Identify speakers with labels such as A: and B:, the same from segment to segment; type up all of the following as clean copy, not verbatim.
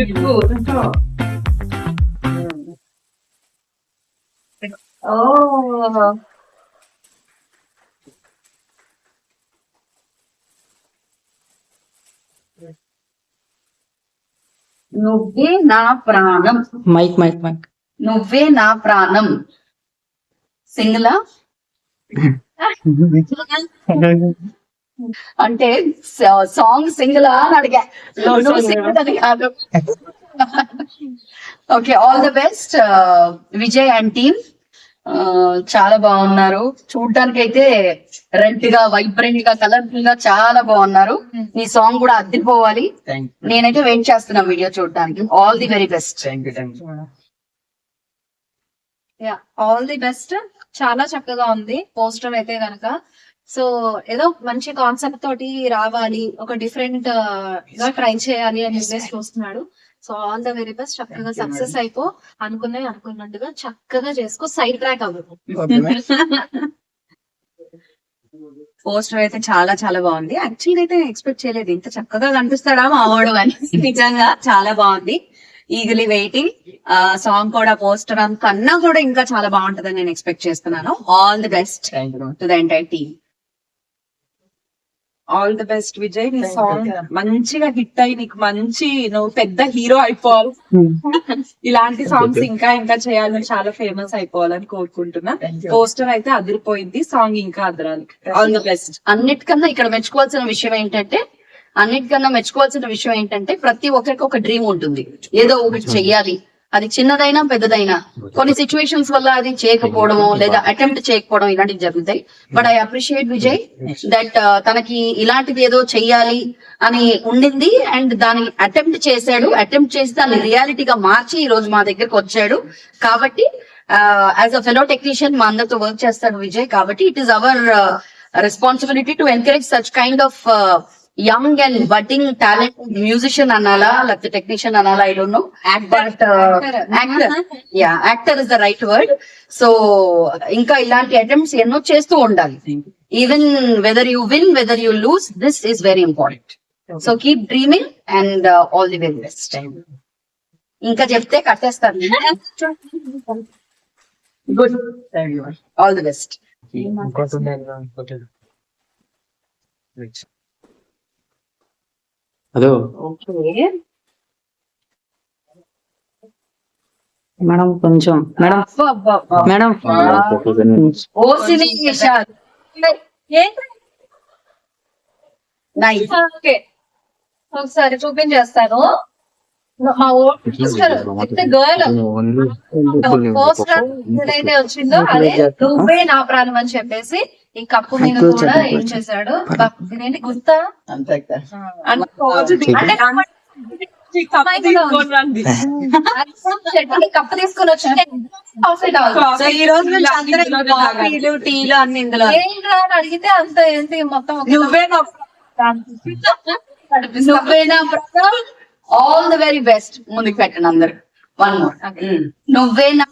A: ఓ నువ్వే నా ప్రాణం.
B: Mike mike mike.
A: నువ్వే నా ప్రాణం సింగిలా అంటే సాంగ్ సింగిలా అని అడిగా. సింగిల్ అని కాదు. Okay, all the best Vijay and team. చాలా బాగున్నారు. చూడటానికి అయితే రెడ్ గా, వైబ్రెంట్ గా, కలర్ఫుల్ గా చాలా బాగున్నారు. మీ సాంగ్ కూడా అద్దరిపోవాలి. నేనైతే వెయిట్ చేస్తున్నా వీడియో చూడటానికి. All the very best.
C: All the best. చాలా చక్కగా ఉంది పోస్టర్ అయితే గనక. సో ఏదో మంచి కాన్సెప్ట్ తోటి రావాలి, ఒక డిఫరెంట్ గా ట్రై చేయాలి అని చెప్పేసి చూస్తున్నాడు. So all the very best. చక్కగా సక్సెస్ అయిపో, అనుకున్నట్టుగా చక్కగా చేసుకో, సైడ్ ట్రాక్ అవ్వదు.
A: పోస్టర్ అయితే చాలా చాలా బాగుంది. యాక్చువల్గా అయితే ఎక్స్పెక్ట్ చేయలేదు ఇంత చక్కగా కనిపిస్తాడా మా వాడు అని. నిజంగా చాలా బాగుంది. ఈగలీ వెయిటింగ్. సాంగ్ కూడా పోస్టర్ కన్నా కూడా ఇంకా చాలా బాగుంటుందని నేను ఎక్స్పెక్ట్ చేస్తున్నాను. All the best to the entire team.
D: All the best Vijay. నీ సాంగ్ మంచిగా హిట్ అయ్యి నీకు మంచి, నువ్వు పెద్ద హీరో అయిపోవాలి. ఇలాంటి సాంగ్స్ ఇంకా ఇంకా చేయాలని, చాలా ఫేమస్ అయిపోవాలని కోరుకుంటున్నా. పోస్టర్ అయితే అదిరిపోయింది, సాంగ్ ఇంకా అదరాలి. All the best.
A: అన్నిటికన్నా ఇక్కడ మెచ్చుకోవాల్సిన విషయం ఏంటంటే ప్రతి ఒక్కరికి ఒక డ్రీమ్ ఉంటుంది. ఏదో ఒకటి చెయ్యాలి, అది చిన్నదైనా పెద్దదైనా. కొన్ని సిచ్యువేషన్స్ వల్ల అది చేయకపోవడము లేదా అటెంప్ట్ చేయకపోవడం ఇలాంటివి జరుగుతాయి. But I appreciate Vijay that తనకి ఇలాంటిది ఏదో చెయ్యాలి అని ఉండింది అండ్ దాన్ని అటెంప్ట్ చేశాడు. అటెంప్ట్ చేసి దాన్ని రియాలిటీగా మార్చి ఈ రోజు మా దగ్గరకు వచ్చాడు. కాబట్టి యాజ్ అ ఫెలో టెక్నీషియన్ మా అందరితో వర్క్ చేస్తాడు విజయ్. కాబట్టి it is our responsibility to encourage such kind of young and budding talent musician అనాలా లేకపోతే టెక్నీషియన్ అనాలా, I don't know. But actor is the right word. So ఇంకా ఇలాంటి అటెంప్ట్స్ ఎన్నో చేస్తూ ఉండాలి. Even whether you win, whether you lose, this is very important. So keep dreaming and all the very best. ఇంకా చెప్తే కట్టేస్తాను. Good, all the best.
B: అదో madam కొంచెం మేడం మేడం
A: ఓ సినీ
C: ఒకసారి చూపించేస్తాను. మా గర్ల్ పోస్టర్ ఏదైతే వచ్చిందో అదే నువ్వే నా ప్రాణం అని చెప్పేసి ఈ కప్పు మీద కూడా ఏం చేశాడు. ఇదేంటి గుర్తా అంటే కప్పు తీసుకొని వచ్చి
A: ఈ రోజు కాఫీలు టీలు అన్ని ఇందులో
C: ఏంట్రా అని అడిగితే అంత ఏంటి మొత్తం
A: నువ్వే నా ప్రాణం. All the very best. ముందుకు పెట్టండి అందరు. One more. నువ్వే నా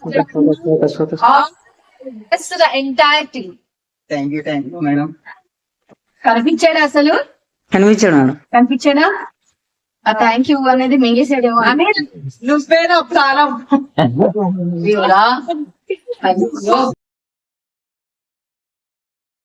C: entire team.
D: Thank you madam.
A: కనిపించాడా అసలు? కనిపించాడా? థ్యాంక్ యూ అనేది మింగేసాడేమో అని.
D: నువ్వే నా ప్రాణం.